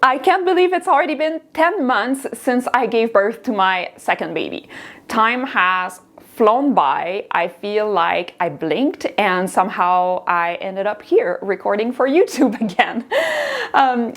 I can't believe it's already been 10 months since I gave birth to my second baby. Time has flown by. I feel like I blinked and somehow I ended up here recording for YouTube again.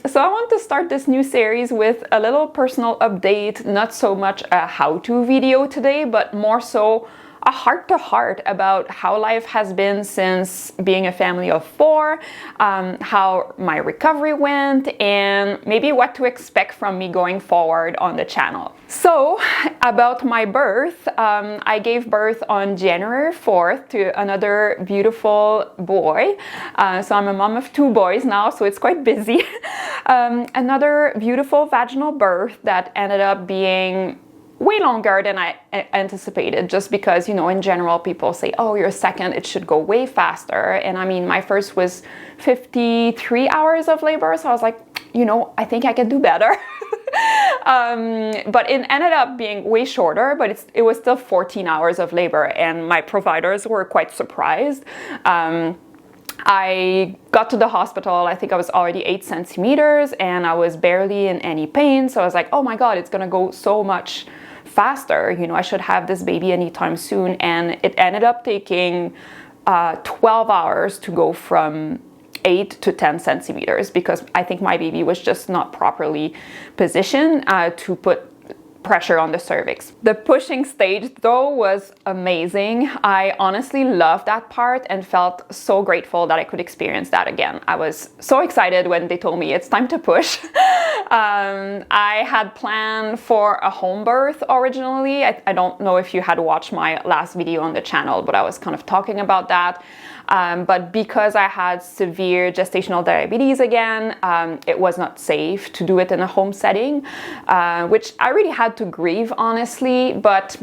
So I want to start this new series with a little personal update, not so much a how-to video today, but more so a heart-to-heart about how life has been since being a family of 4, how my recovery went, and maybe what to expect from me going forward on the channel. So, about my birth, I gave birth on January 4th to another beautiful boy. So I'm a mom of 2 boys now, so it's quite busy. Another beautiful vaginal birth that ended up being way longer than I anticipated, just because, you know, in general, people say, oh, your second, it should go way faster. And I mean, my first was 53 hours of labor. So I was like, you know, I think I can do better. But it ended up being way shorter, but it was still 14 hours of labor. And my providers were quite surprised. I got to the hospital, I think I was already 8 centimeters and I was barely in any pain. So I was like, oh my God, it's gonna go so much faster. You know, I should have this baby anytime soon. And it ended up taking 12 hours to go from 8 to 10 centimeters because I think my baby was just not properly positioned to put pressure on the cervix. The pushing stage though was amazing. I honestly loved that part and felt so grateful that I could experience that again. I was so excited when they told me it's time to push. I had planned for a home birth originally. I don't know if you had watched my last video on the channel, but I was kind of talking about that. But because I had severe gestational diabetes again, it was not safe to do it in a home setting, which I really had to grieve, honestly. But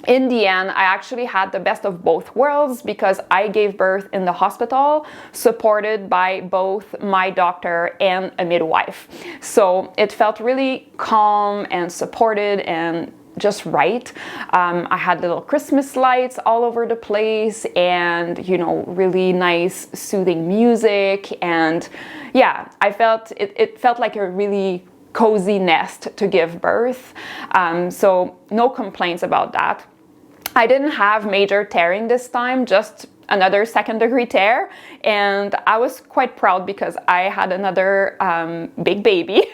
in the end, I actually had the best of both worlds because I gave birth in the hospital, supported by both my doctor and a midwife. So it felt really calm and supported and just right. I had little Christmas lights all over the place and, you know, really nice soothing music. And yeah, I felt it felt like a really cozy nest to give birth. So no complaints about that. I didn't have major tearing this time, just another second-degree tear. And I was quite proud because I had another big baby.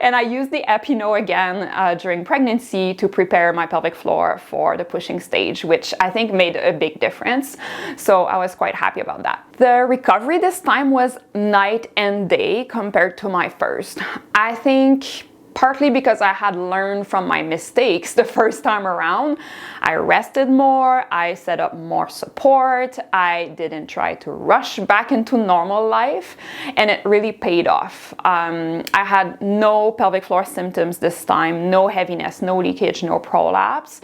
And I used the Epino again during pregnancy to prepare my pelvic floor for the pushing stage, which I think made a big difference. So I was quite happy about that. The recovery this time was night and day compared to my first. I think partly because I had learned from my mistakes the first time around. I rested more, I set up more support, I didn't try to rush back into normal life, and it really paid off. I had no pelvic floor symptoms this time, no heaviness, no leakage, no prolapse.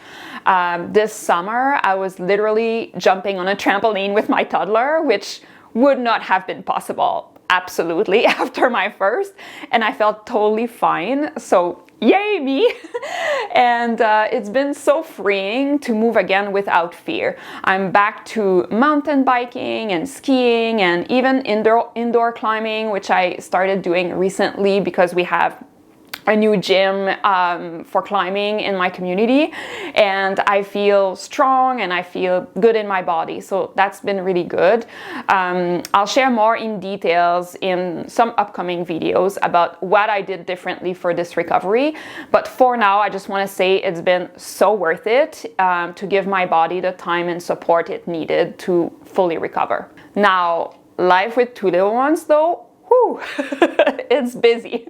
This summer, I was literally jumping on a trampoline with my toddler, which would not have been possible absolutely after my first, and I felt totally fine. So yay me. And it's been so freeing to move again without fear. I'm back to mountain biking and skiing and even indoor climbing, which I started doing recently because we have a new gym for climbing in my community, and I feel strong and I feel good in my body, so that's been really good. I'll share more in details in some upcoming videos about what I did differently for this recovery, but for now I just want to say it's been so worth it to give my body the time and support it needed to fully recover. Now, life with 2 little ones though, whew, it's busy.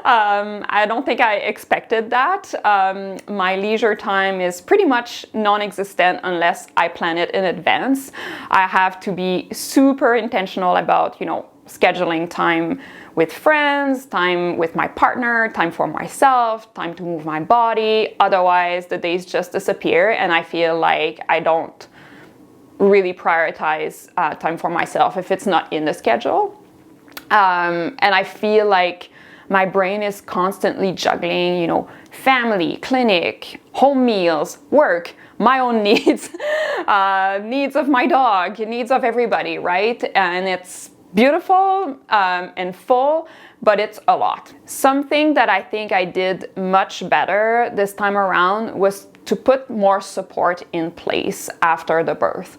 I don't think I expected that. My leisure time is pretty much non-existent unless I plan it in advance. I have to be super intentional about, you know, scheduling time with friends, time with my partner, time for myself, time to move my body. Otherwise, the days just disappear and I feel like I don't really prioritize time for myself if it's not in the schedule. And I feel like my brain is constantly juggling, you know, family, clinic, home meals, work, my own needs, needs of my dog, needs of everybody, right? And it's beautiful and full, but it's a lot. Something that I think I did much better this time around was to put more support in place after the birth.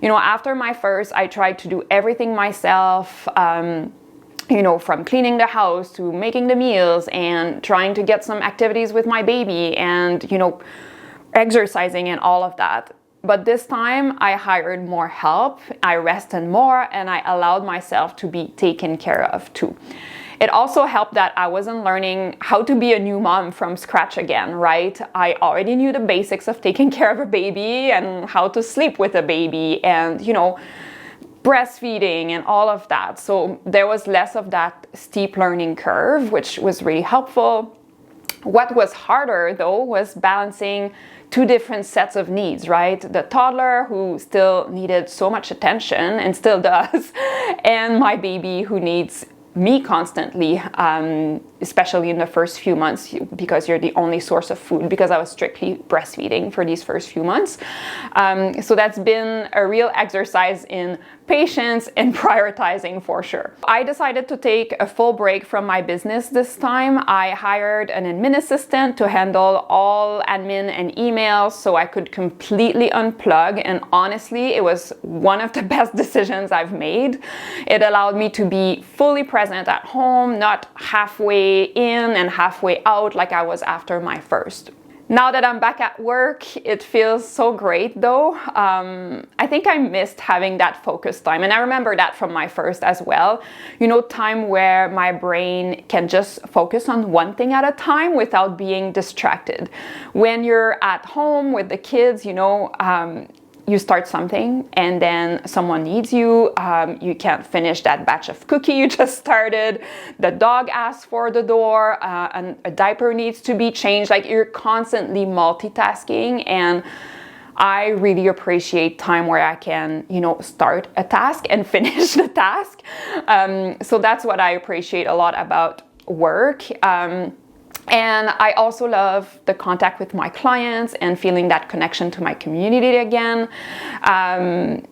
You know, after my first, I tried to do everything myself, you know, from cleaning the house to making the meals and trying to get some activities with my baby and, you know, exercising and all of that. But this time I hired more help, I rested more, and I allowed myself to be taken care of too. It also helped that I wasn't learning how to be a new mom from scratch again, right? I already knew the basics of taking care of a baby and how to sleep with a baby and, you know, breastfeeding and all of that. So there was less of that steep learning curve, which was really helpful. What was harder though was balancing two different sets of needs, right? The toddler who still needed so much attention and still does, and my baby who needs me constantly, especially in the first few months because you're the only source of food, because I was strictly breastfeeding for these first few months. So that's been a real exercise in patience and prioritizing for sure. I decided to take a full break from my business this time. I hired an admin assistant to handle all admin and emails so I could completely unplug, and honestly, it was one of the best decisions I've made. It allowed me to be fully present at home, not halfway in and halfway out like I was after my first. Now that I'm back at work, it feels so great though. I think I missed having that focus time, and I remember that from my first as well. You know, time where my brain can just focus on one thing at a time without being distracted. When you're at home with the kids, you know, you start something and then someone needs you, you can't finish that batch of cookie you just started, the dog asks for the door, and a diaper needs to be changed. Like, you're constantly multitasking, and I really appreciate time where I can, you know, start a task and finish the task. So that's what I appreciate a lot about work. And I also love the contact with my clients and feeling that connection to my community again. And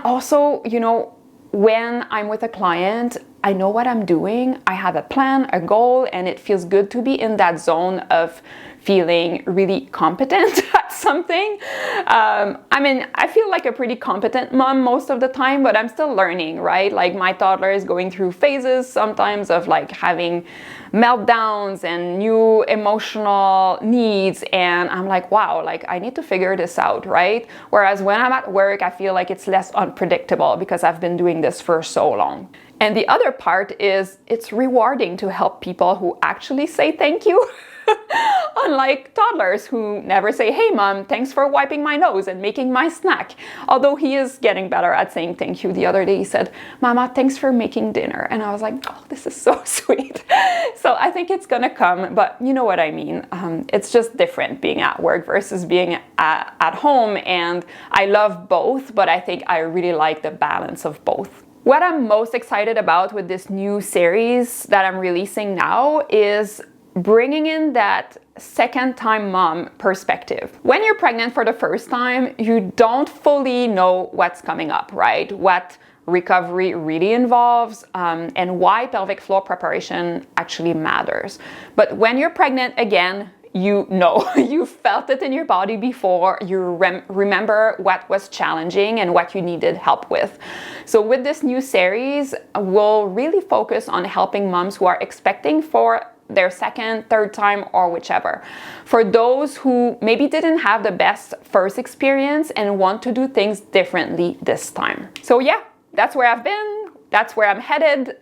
also, you know, when I'm with a client, I know what I'm doing. I have a plan, a goal, and it feels good to be in that zone of feeling really competent at something. I mean, I feel like a pretty competent mom most of the time, but I'm still learning, right? Like, my toddler is going through phases sometimes of like having meltdowns and new emotional needs, and I'm like, wow, like, I need to figure this out, right? Whereas when I'm at work, I feel like it's less unpredictable because I've been doing this for so long. And the other part is it's rewarding to help people who actually say thank you. Unlike toddlers who never say, hey mom, thanks for wiping my nose and making my snack. Although he is getting better at saying thank you. The other day he said, Mama, thanks for making dinner. And I was like, oh, this is so sweet. So I think it's gonna come, but you know what I mean. It's just different being at work versus being at home. And I love both, but I think I really like the balance of both. What I'm most excited about with this new series that I'm releasing now is bringing in that second-time mom perspective. When you're pregnant for the first time, you don't fully know what's coming up, right? What recovery really involves, and why pelvic floor preparation actually matters. But when you're pregnant again, you know, you felt it in your body before, you remember what was challenging and what you needed help with. So with this new series, we'll really focus on helping moms who are expecting for their second, third time, or whichever. For those who maybe didn't have the best first experience and want to do things differently this time. So yeah, that's where I've been. That's where I'm headed.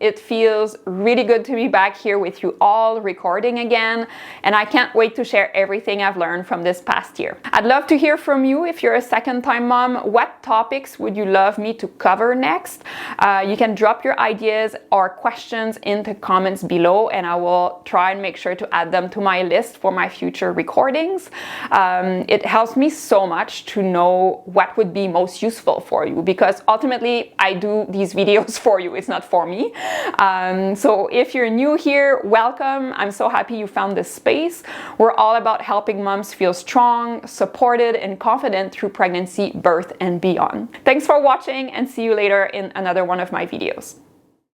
It feels really good to be back here with you all recording again, and I can't wait to share everything I've learned from this past year. I'd love to hear from you if you're a second-time mom. What topics would you love me to cover next? You can drop your ideas or questions in the comments below, and I will try and make sure to add them to my list for my future recordings. It helps me so much to know what would be most useful for you, because ultimately I do these videos for you. It's not for me. So if you're new here, welcome. I'm so happy you found this space. We're all about helping moms feel strong, supported, and confident through pregnancy, birth, and beyond. Thanks for watching, and see you later in another one of my videos.